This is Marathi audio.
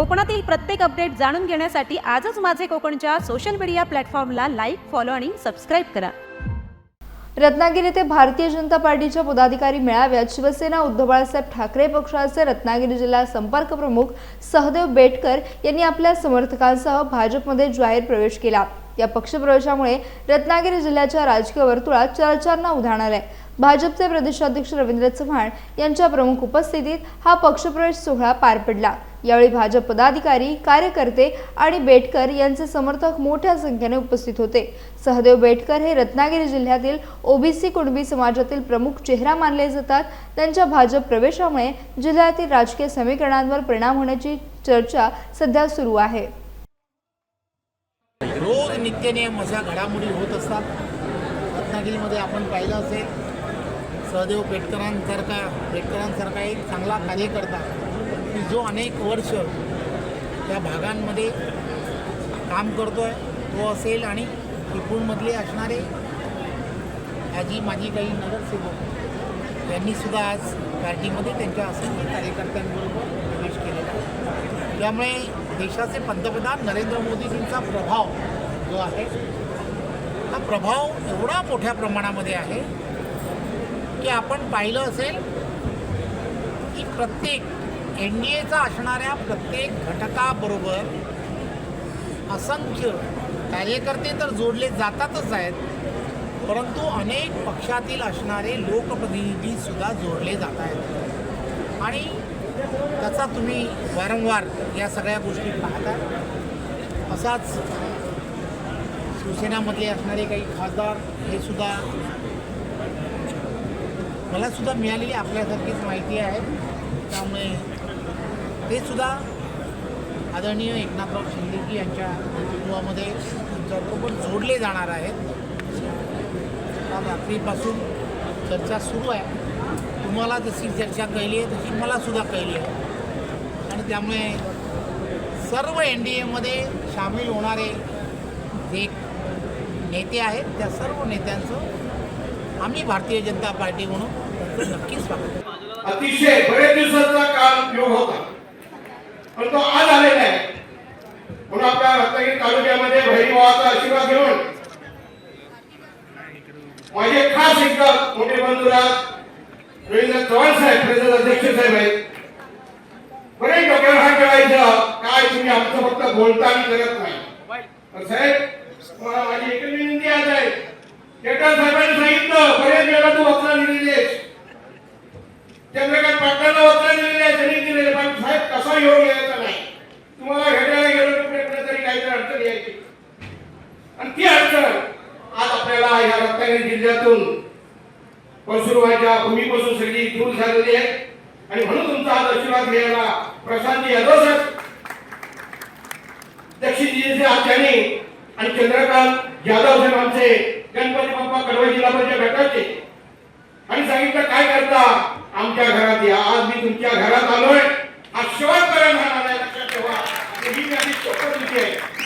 कोकणातील प्रत्येक अपडेट जाणून घेण्यासाठी आजच माझे कोकणच्या सोशल मीडिया प्लॅटफॉर्मला लाईक, फॉलो आणि सबस्क्राईब करा। रत्नागिरी येथे भारतीय जनता पार्टीच्या पदाधिकारी मेळाव्यात शिवसेना उद्धव बाळासाहेब ठाकरे पक्षाचे रत्नागिरी जिल्हा संपर्क प्रमुख सहदेव बेटकर यांनी आपल्या समर्थकांसह भाजपमध्ये जाहीर प्रवेश केला। या पक्षप्रवेशामुळे रत्नागिरी जिल्ह्याच्या राजकीय वर्तुळात चर्चांना उधाण आले। भाजपचे प्रदेशाध्यक्ष रवींद्र चव्हाण यांच्या प्रमुख उपस्थितीत हा पक्षप्रवेश सोहळा पार पडला। यावेळी भाजप पदाधिकारी, कार्यकर्ते आणि बेटकर यांचे समर्थक मोठ्या संख्येने उपस्थित होते। सहदेव बेटकर हे रत्नागिरी जिल्ह्यातील ओबीसी कुणबी समाजातील प्रमुख चेहरा मानले जातात। त्यांच्या भाजप प्रवेशामुळे जिल्ह्यातील राजकीय समीकरणांवर परिणाम होण्याची चर्चा सध्या सुरू आहे। रोज नित्यनेम अशा घडामोडी होत असतात। रत्नागिरीमध्ये आपण पाहिलं असेल, सहदेव बेटकरांसारखा एक चांगला कार्यकर्ता की जो अनेक वर्ष त्या भागांमध्ये काम करतोय तो असेल, आणि चिपळूणमधले असणारे आजी माजी काही नगरसेवक यांनी सुद्धा आज पार्टीमध्ये त्यांच्या असंख्य कार्यकर्त्यांबरोबर प्रवेश केलेला आहे। त्यामुळे देशाचे पंतप्रधान नरेंद्र मोदींचा प्रभाव जो आहे, हा प्रभाव एवढा मोठ्या प्रमाणामध्ये आहे की आपण पाहिलं असेल की प्रत्येक NDAचा असणाऱ्या प्रत्येक घटकाबरोबर असंख्य कार्यकर्ते तर जोडले जातातच आहेत, परंतु अनेक पक्षातील असणारे लोकप्रतिनिधीसुद्धा जोडले जात आहेत। आणि त्याचा तुम्ही वारंवार या सगळ्या गोष्टी पाहता। असाच शिवसेनामधले असणारे काही खासदार हे सुद्धा मला सुद्धा मिळालेली आपल्यासारखीच माहिती आहे, त्यामुळे ते सुद्धा आदरणीय एकनाथराव शिंदेजी यांच्या नेतृत्वामध्ये त्यांच्याबरोबर जोडले जाणार आहेत। आज रात्रीपासून चर्चा सुरू आहे। तुम्हाला जशी चर्चा कळली आहे तशी मला सुद्धा कळली आहे, आणि त्यामुळे सर्व NDAमध्ये सामील होणारे जे नेते आहेत त्या सर्व नेत्यांचं आम्ही भारतीय जनता पार्टी म्हणून त्यांचं नक्कीच स्वागत। अतिशय बरेच दिवसाचा काल योग होता, पण तो आज आलेला आहे। म्हणून आपल्या रत्नागिरी तालुक्यामध्ये भैरवाचा आशीर्वाद घेऊन माझे खास एकदम मोठे बंधुराज रवींद्र चव्हाण साहेब, प्रदेश अध्यक्ष साहेब आहेत। बरेच डोक्यावर हात ठेवायचं, काय तुम्ही आमचं फक्त बोलता आणि करत नाही। पण साहेब, मला माझी एकच विनंती आज आहे, केदार साहेबांनी सांगितलं बरेच वेळा तू वचना दिलेली आहेस, चंद्रकांत पाटलांना वचना दिलेली आहे, त्यांनी दिलेले, पण साहेब कसा योग यायचा नाही। तुम्हाला भेटायला गेलो तर कुठेतरी काहीतरी अडचण यायची, आणि ती अडचण आज आपल्याला या रत्नागिरी जिल्ह्यातून पसुरवाच्या भूमीपासून सगळी दूर झालेली आहे। आणि म्हणून तुमचा आज आशीर्वाद घ्यायला प्रशांत यादव साहेब, दक्षिणजीचे आचार्य आणि चंद्रकांत यादव साहेब आमचे गणपती बाप्पा कडवळ जिल्हा परिषद गटाचे, आणि सांगितलं काय करता आमच्या घरात या। आज मी तुमच्या घरात आलोय, हा शेवटपर्यंत लक्षात ठेवा, ही माझी शपथ आहे।